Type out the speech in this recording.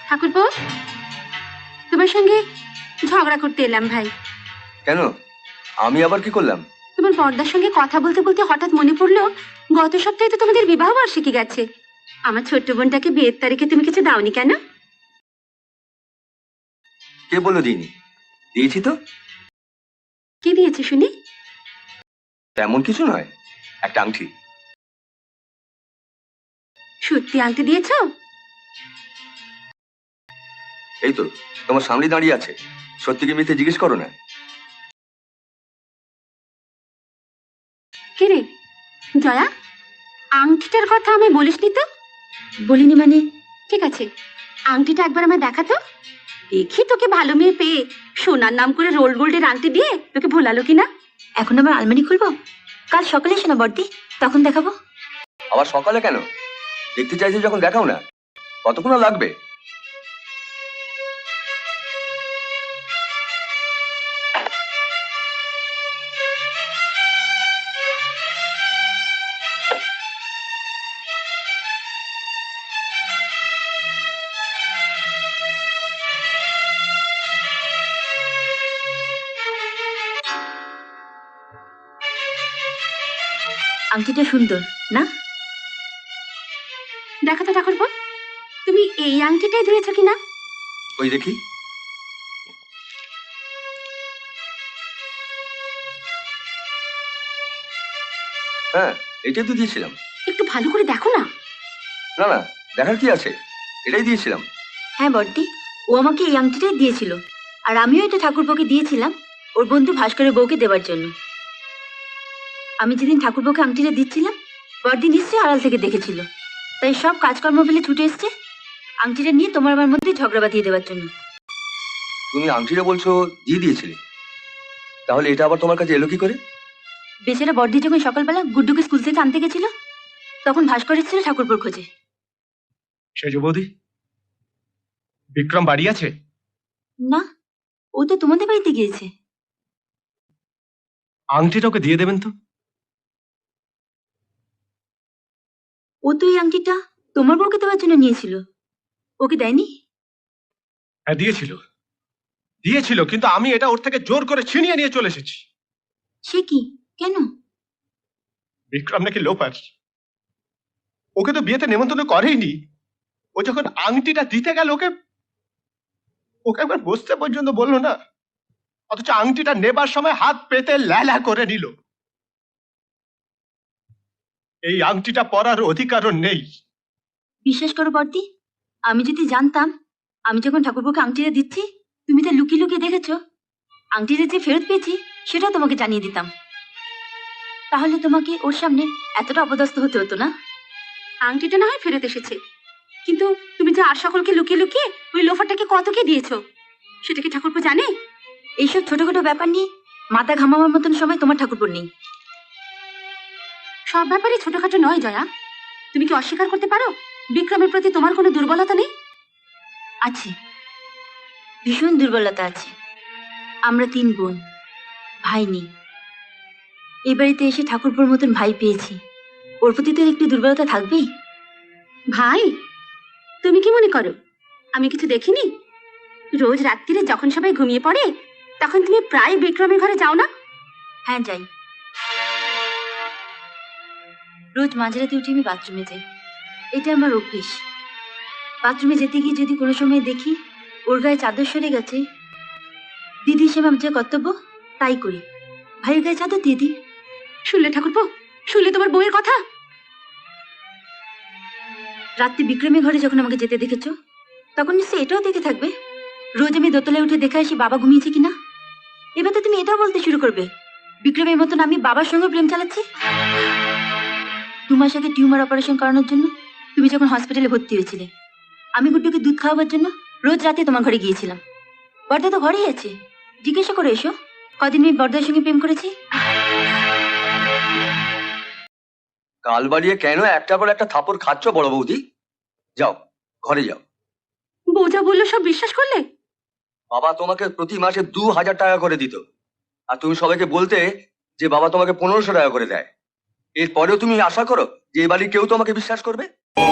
ঠাকুরপো, তোমার সঙ্গে ঝগড়া করতে এলাম ভাই। কেন? আমি আবার কি করলাম? তোমার বড়দার সঙ্গে কথা বলতে বলতে হঠাৎ মনে পড়লো গত সপ্তাহে তো তোমাদের বিবাহ বার্ষিকী গেছে। আমার ছোট্ট বোনটাকে বিয়ের তারিখে তুমি কিছু দাওনি কেন? কে বললো দিইনি? দিয়েছি তো। কি দিয়েছে শুনি? তেমন কিছু নয়, একটা আংটি। সত্যি আংটি দিয়েছো? এই তো তোমার সামনে দাঁড়িয়ে আছে, সত্যি কি মিথ্যে জিজ্ঞেস করো না। কে রে জয়া, আংটিটার কথা আমি বলিসনি তো? বলিনি মানে? ঠিক আছে, আংটিটা একবার আমায় দেখাতো, দেখি তোকে ভালো মেয়ে পেয়ে সোনার নাম করে রোল গোল্ডের আংটি দিয়ে তোকে ভোলালো কিনা। এখন আবার আলমারি খুলবো? কাল সকালে এসো না বড়দি, তখন দেখাবো। আবার সকালে কেন? দেখতে চাইছো যখন দেখাও না। কতক্ষণ আর লাগবে? আংটিটা সুন্দর না? দেখো তো ঠাকুরপো, তুমি এই আংটিটাই ধরেছো কিনা? ওই দেখি। হ্যাঁ, এটাই তো দিয়েছিলাম। একটু ভালো করে দেখো না। না না, দেখার কি আছে, এটাই দিয়েছিলাম। হ্যাঁ বড়দি, ও আমাকে এই আংটিটাই দিয়েছিল, আর আমিও এটা ঠাকুরপোকে দিয়েছিলাম ওর বন্ধু ভাস্করের বউকে দেবার জন্য। আমি যেদিন ঠাকুরপোকে আংটিটা দিচ্ছিলাম, বড়দি নিশ্চয়ই আড়াল থেকে দেখেছিল, তাই সব কাজকর্ম ফেলে ছুটে এসছে আংটিটা নিয়ে তোমার আমার মধ্যে ঝগড়া বাঁধিয়ে দেওয়ার জন্য। তুমি আংটিটা বলছো দিয়ে দিয়েছিলে, তাহলে এটা আবার তোমার কাছে এলো কি করে? বেচারা বড়দি যখন সকালবেলা গুড্ডুকে স্কুল থেকে আনতে গেছিল, তখন ভাস্কর এসেছিল ঠাকুরপোর খোঁজে। সেজ বৌদি, বিক্রম বাড়ি আছে? না, ও তো তোমাদের বাড়িতে গিয়েছে। আংটিটা ওকে দিয়ে দেবেন তো। ও তো এই আংটিটা তোমার বউকে দেওয়ার জন্য নিয়েছিল, ওকে দেয়নি? হ্যাঁ দিয়েছিল, দিয়েছিল, কিন্তু আমি এটা ওর থেকে জোর করে ছিনিয়ে নিয়ে চলে এসেছি। সে কি, কেন? বিক্রম নাকি লোপার, ওকে তো বিয়েতে নেমন্তন্ন করেইনি। ও যখন আংটিটা দিতে গেল ওকে ওকে একবার বসতে পর্যন্ত বললো না, অথচ আংটিটা নেবার সময় হাত পেতে ল্যালা করে নিল। এই আংটিটা পরার অধিকারও নেই। বিশ্বাস করো বর্দি, আমি যদি জানতাম আমি যখন ঠাকুরপোকে আংটিটা দিচ্ছি তুমি তা লুকিয়ে লুকিয়ে দেখেছো, আংটিটা যে ফেরত পেয়েছি সেটাও তোমাকে জানিয়ে দিতাম। তাহলে তোমাকে ওর সামনে এতটা অপদস্থ হতে হতো না। আংটিটা না হয় ফেরত এসেছে, কিন্তু তুমি যে আর সকলকে লুকিয়ে লুকিয়ে ওই লোফারটাকে কত কি দিয়েছো সেটা কি ঠাকুরপো জানে? এইসব ছোটখাটো ব্যাপার নিয়ে মাথা ঘামাবার মতন সময় তোমার ঠাকুরপোর নেই। সব ব্যাপারই ছোটখাটো নয় জয়া, তুমি কি অস্বীকার করতে পারো বিক্রমের প্রতি তোমার কোনো দুর্বলতা নেই? আছে, ভীষণ দুর্বলতা আছে। আমরা 3 বোন, ভাই নেই। এই বাড়িতে এসে ঠাকুরপুর মতন ভাই পেয়েছি, ওর প্রতি তো একটু দুর্বলতা থাকবেই। ভাই, তুমি কি মনে করো আমি কিছু দেখিনি? রোজ রাত্রিরে যখন সবাই ঘুমিয়ে পড়ে তখন তুমি প্রায় বিক্রমের ঘরে যাও না? হ্যাঁ যাই, রোজ মাঝরাতে উঠে আমি বাথরুমে যাই, এটা আমার অভ্যেস। বাথরুমে যেতে গিয়ে যদি কোনো সময় দেখি ওর গায়ে চাদর সরে গেছে, দিদি হিসেবে আমার যে কর্তব্য তাই করি, ভাইয়ের গায়ে চাদর দিয়ে দিই। শুনলে ঠাকুরপো, শুনলে তোমার বউয়ের কথা? রাত্রি বিক্রমের ঘরে যখন আমাকে যেতে দেখেছো তখন নিশ্চয়ই এটাও দেখে থাকবে রোজ আমি দোতলায় উঠে দেখে আসি বাবা ঘুমিয়েছে কিনা। এবার তো তুমি এটাও বলতে শুরু করবে বিক্রমের মতন আমি বাবার সঙ্গে প্রেম চালাচ্ছি। 2 মাস আগে টিউমার অপারেশন করানোর জন্য তুমি যখন হসপিটালে ভর্তি হয়েছিলে, আমি গুড্ডুকে দুধ খাওয়াবার জন্য রোজ রাতে তোমার ঘরে গিয়েছিলাম। বর্দা তো ঘরেই আছে, জিজ্ঞাসা করে এসো কদিন আমি বর্দার সঙ্গে প্রেম করেছি। কাল বাড়িয়ে কেন একটা পর একটা থাপড় খাচ্ছ বড় বৌদি? যাও, ঘরে যাও। বৌজা বললো সব বিশ্বাস করলে? বাবা তোমাকে প্রতি মাসে 2000 টাকা করে দিত, আর তুমি সবাইকে বলতে যে বাবা তোমাকে 1500 টাকা করে দেয়। এরপরেও তুমি আশা করো যে এই বাড়ির কেউ তোমাকে বিশ্বাস করবে?